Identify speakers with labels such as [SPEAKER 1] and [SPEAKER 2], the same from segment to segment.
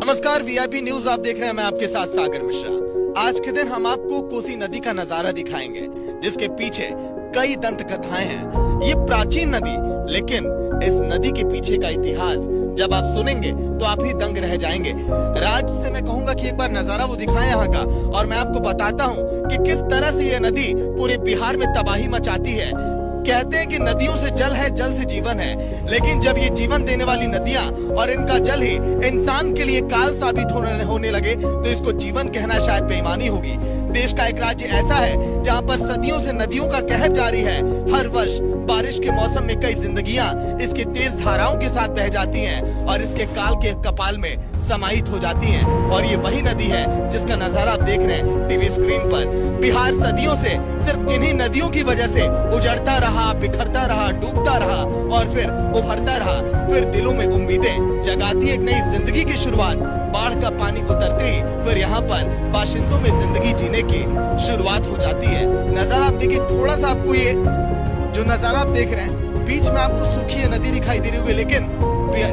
[SPEAKER 1] नमस्कार, VIP news आप देख रहे हैं। मैं आपके साथ सागर मिश्रा। आज के दिन हम आपको कोसी नदी का नजारा दिखाएंगे, जिसके पीछे कई दंत कथाएं हैं। ये प्राचीन नदी, लेकिन इस नदी के पीछे का इतिहास जब आप सुनेंगे तो आप ही दंग रह जाएंगे। राज से मैं कहूंगा कि एक बार नजारा वो दिखाएं यहाँ का, और मैं आपको बताता हूँ कि किस तरह से ये नदी पूरे बिहार में तबाही मचाती है। कहते हैं कि नदियों से जल है, जल से जीवन है, लेकिन जब ये जीवन देने वाली नदियां और इनका जल ही इंसान के लिए काल साबित होने लगे तो इसको जीवन कहना शायद बेईमानी होगी। देश का एक राज्य ऐसा है जहां पर सदियों से नदियों का कहर जारी है। हर वर्ष बारिश के मौसम में कई जिंदगियां इसके तेज धाराओं के साथ बह जाती हैं और इसके काल के कपाल में समाहित हो जाती हैं। और ये वही नदी है जिसका नजारा आप देख रहे हैं टीवी स्क्रीन पर। बिहार सदियों से सिर्फ इन्हीं नदियों की वजह से उजड़ता रहा, बिखरता रहा, डूबता रहा और फिर उभरता रहा। फिर दिलों में उम्मीदें जगाती एक नई जिंदगी की शुरुआत। बाढ़ का पानी उतरते ही फिर यहाँ पर बाशिंदों में जिंदगी जीने की शुरुआत हो जाती है। नजारा आप देखिए, थोड़ा सा आपको ये जो नजारा आप देख रहे हैं, बीच में आपको सूखी नदी दिखाई दे रही होगी, लेकिन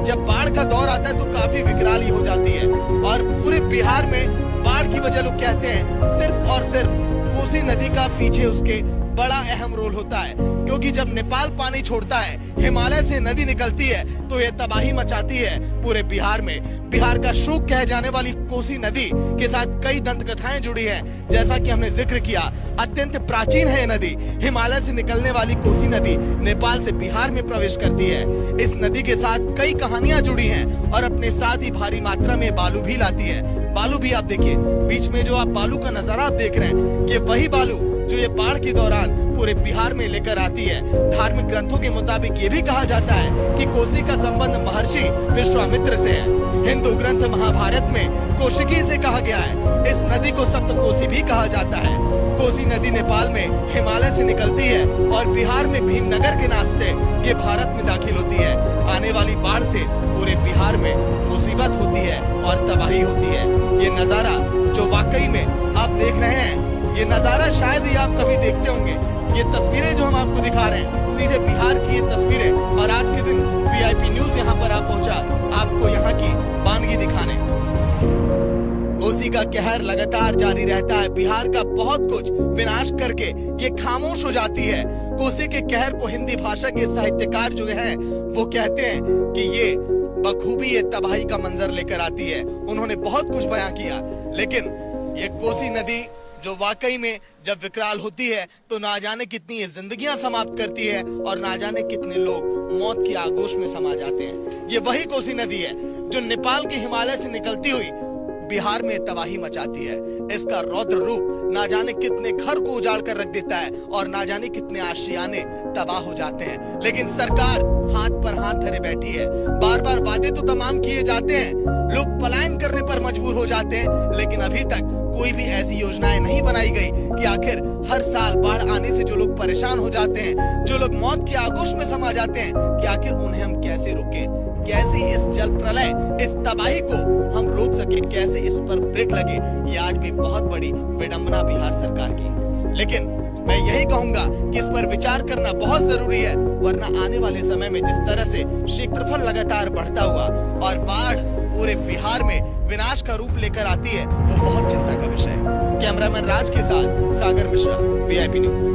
[SPEAKER 1] जब बाढ़ का दौर आता है तो काफी विकराल ही हो जाती है। और पूरे बिहार में बाढ़ की वजह लोग कहते हैं सिर्फ और सिर्फ कोसी नदी का पीछे उसके बड़ा अहम रोल होता है, क्योंकि जब नेपाल पानी छोड़ता है, हिमालय से नदी निकलती है तो ये तबाही मचाती है पूरे बिहार में। बिहार का शोक कहे जाने वाली कोसी नदी के साथ कई दंत कथाएं जुड़ी हैं। जैसा कि हमने जिक्र किया, अत्यंत प्राचीन है ये नदी। हिमालय से निकलने वाली कोसी नदी नेपाल से बिहार में प्रवेश करती है। इस नदी के साथ कई कहानियां जुड़ी हैं और अपने साथ ही भारी मात्रा में बालू भी लाती है। बालू भी आप देखिए, बीच में जो आप बालू का नजारा आप देख रहे हैं, ये वही बालू जो ये बाढ़ के दौरान पूरे बिहार में लेकर आती है। धार्मिक ग्रंथों के मुताबिक ये भी कहा जाता है कि कोसी का संबंध महर्षि विश्वामित्र से है। हिंदू ग्रंथ महाभारत में कोशिकी से कहा गया है। इस नदी को सप्तकोसी भी कहा जाता है। कोसी नदी नेपाल में हिमालय से निकलती है और बिहार में भीमनगर के नाते ये भारत में दाखिल होती है। आने वाली बाढ़ से पूरे बिहार में मुसीबत होती है और तबाही होती है। ये नजारा जो वाकई में आप देख रहे हैं, ये नजारा शायद ही आप कभी देखते होंगे। ये तस्वीरें जो हम आपको दिखा रहे हैं, सीधे बिहार की ये तस्वीरें। और आज के दिन वीआईपी न्यूज यहाँ पर आ पहुंचा आपको यहाँ की वानगी दिखाने। कोसी का कहर लगातार जारी रहता है। बिहार का बहुत कुछ विनाश करके ये खामोश हो जाती है। कोसी के कहर को हिंदी भाषा के साहित्यकार जो हैं वो कहते हैं कि ये बखूबी ये तबाही का मंजर लेकर आती है। उन्होंने बहुत कुछ बयां किया, लेकिन ये कोसी नदी जो वाकई में जब विकराल होती है तो ना जाने कितनी ये जिंदगियां समाप्त करती है और ना जाने कितने लोग मौत की आगोश में समा जाते हैं। ये वही कोसी नदी है जो नेपाल के हिमालय से निकलती हुई बिहार में तबाही मचाती है। इसका रौद्र रूप ना जाने कितने घर को उजाड़ कर रख देता है और ना जाने कितने आशियाने तबाह हो जाते हैं। लेकिन सरकार हाथ पर हाथ धरे बैठी है। बार बार वादे तो तमाम किए जाते हैं, लोग पलायन करने पर मजबूर हो जाते हैं, लेकिन अभी तक कोई भी ऐसी योजनाएं नहीं बनाई गई कि आखिर हर साल बाढ़ आने से जो लोग परेशान हो जाते हैं, जो लोग मौत की आगोश में समा जाते हैं, कि आखिर उन्हें हम कैसे रोकें, कैसे इस जल प्रलय, इस तबाही को हम रोक सके, कैसे इस पर ब्रेक लगे। ये आज भी बहुत बड़ी विडंबना बिहार सरकार की। लेकिन मैं यही कहूंगा कि इस पर विचार करना बहुत जरूरी है, वरना आने वाले समय में जिस तरह से क्षेत्रफल लगातार बढ़ता हुआ और बाढ़ पूरे बिहार में विनाश का रूप लेकर आती है, वो बहुत चिंता का विषय है। कैमरामैन राज के साथ सागर मिश्रा, वीआईपी न्यूज।